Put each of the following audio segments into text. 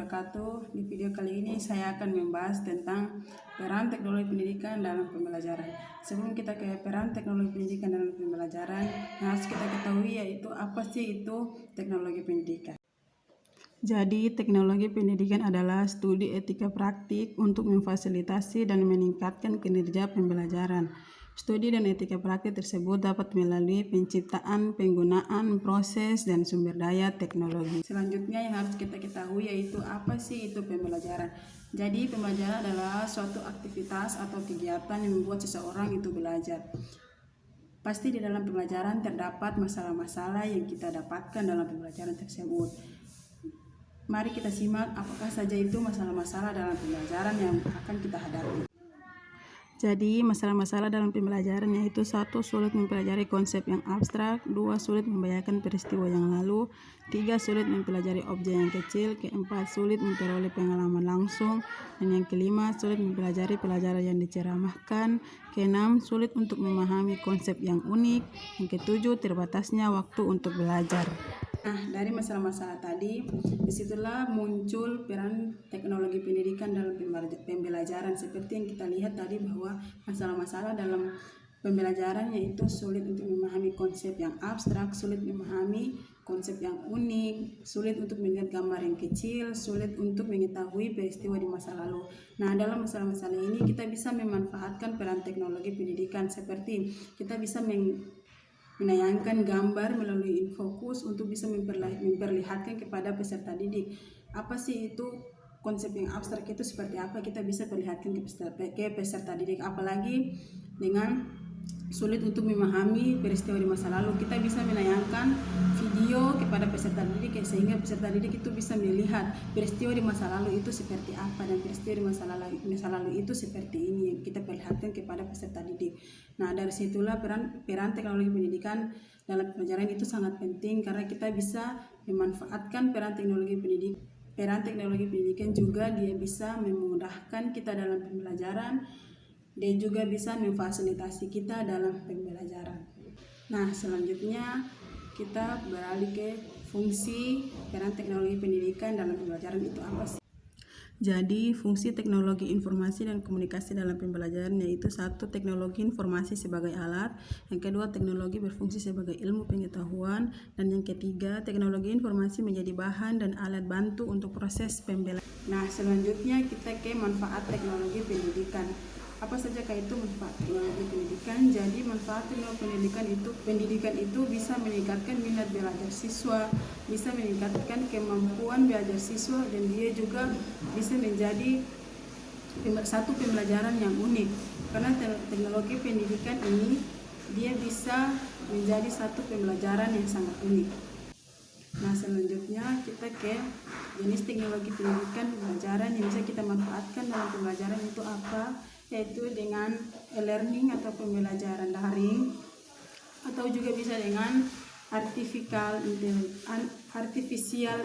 wabarakatuh. Di video kali ini saya akan membahas tentang peran teknologi pendidikan dalam pembelajaran. Sebelum kita ke peran teknologi pendidikan dalam pembelajaran, yang harus kita ketahui yaitu apa sih itu teknologi pendidikan. Jadi, teknologi pendidikan adalah studi etika praktik untuk memfasilitasi dan meningkatkan kinerja pembelajaran. Studi dan etika praktik tersebut dapat melalui penciptaan, penggunaan, proses, dan sumber daya teknologi. Selanjutnya yang harus kita ketahui yaitu apa sih itu pembelajaran. Jadi, pembelajaran adalah suatu aktivitas atau kegiatan yang membuat seseorang itu belajar. Pasti di dalam pembelajaran terdapat masalah-masalah yang kita dapatkan dalam pembelajaran tersebut. Mari kita simak apakah saja itu masalah-masalah dalam pembelajaran yang akan kita hadapi. Jadi, masalah-masalah dalam pembelajaran yaitu 1. Sulit mempelajari konsep yang abstrak. 2. Sulit membayangkan peristiwa yang lalu. 3. Sulit mempelajari objek yang kecil. 4. Sulit memperoleh pengalaman langsung. Dan yang kelima, sulit mempelajari pelajaran yang diceramahkan. 6. Sulit untuk memahami konsep yang unik. Yang 7. Terbatasnya waktu untuk belajar. Nah, dari masalah-masalah tadi, disitulah muncul peran teknologi pendidikan dalam pembelajaran. Seperti yang kita lihat tadi bahwa masalah-masalah dalam pembelajaran yaitu sulit untuk memahami konsep yang abstrak, sulit memahami konsep yang unik, sulit untuk melihat gambar yang kecil, sulit untuk mengetahui peristiwa di masa lalu. Nah, dalam masalah-masalah ini kita bisa memanfaatkan peran teknologi pendidikan seperti kita bisa menayangkan gambar melalui infokus untuk bisa memperlihatkan kepada peserta didik apa sih itu konsep yang abstrak itu seperti apa, kita bisa perlihatkan ke peserta didik. Apalagi dengan sulit untuk memahami peristiwa di masa lalu, kita bisa menayangkan video kepada peserta didik sehingga peserta didik itu bisa melihat peristiwa di masa lalu itu seperti apa dan peristiwa di masa lalu itu seperti ini yang kita perlihatkan kepada peserta didik. Nah, dari situlah peran teknologi pendidikan dalam pembelajaran itu sangat penting karena kita bisa memanfaatkan peran teknologi pendidikan. Peran teknologi pendidikan juga dia bisa memudahkan kita dalam pembelajaran dan juga bisa memfasilitasi kita dalam pembelajaran. Nah, selanjutnya kita beralih ke fungsi peran teknologi pendidikan dalam pembelajaran itu apa sih? Jadi, fungsi teknologi informasi dan komunikasi dalam pembelajaran yaitu 1. Teknologi informasi sebagai alat, yang kedua teknologi berfungsi sebagai ilmu pengetahuan, dan yang ketiga teknologi informasi menjadi bahan dan alat bantu untuk proses pembelajaran. Nah, selanjutnya kita ke manfaat teknologi pendidikan. Apa saja itu manfaat teknologi pendidikan? Jadi manfaat teknologi pendidikan itu bisa meningkatkan minat belajar siswa, bisa meningkatkan kemampuan belajar siswa, dan dia juga bisa menjadi satu pembelajaran yang unik. Karena teknologi pendidikan ini dia bisa menjadi satu pembelajaran yang sangat unik. Nah, selanjutnya kita ke jenis teknologi pendidikan pembelajaran yang bisa kita manfaatkan dalam pembelajaran itu apa? Yaitu dengan e-learning atau pembelajaran daring, atau juga bisa dengan artificial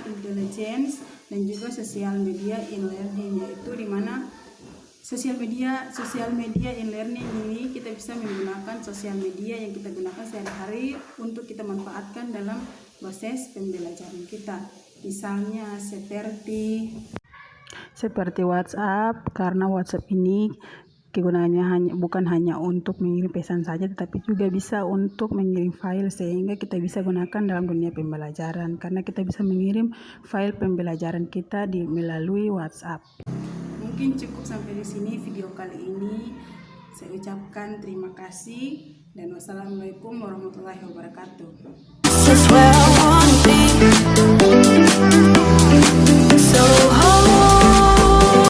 intelligence dan juga social media in learning, yaitu di mana social media in learning ini kita bisa menggunakan sosial media yang kita gunakan sehari-hari untuk kita manfaatkan dalam proses pembelajaran kita. Misalnya seperti WhatsApp, karena WhatsApp ini kegunaannya bukan hanya untuk mengirim pesan saja, tetapi juga bisa untuk mengirim file sehingga kita bisa gunakan dalam dunia pembelajaran karena kita bisa mengirim file pembelajaran kita melalui WhatsApp. Mungkin cukup sampai di sini video kali ini. Saya ucapkan terima kasih dan wassalamualaikum warahmatullahi wabarakatuh.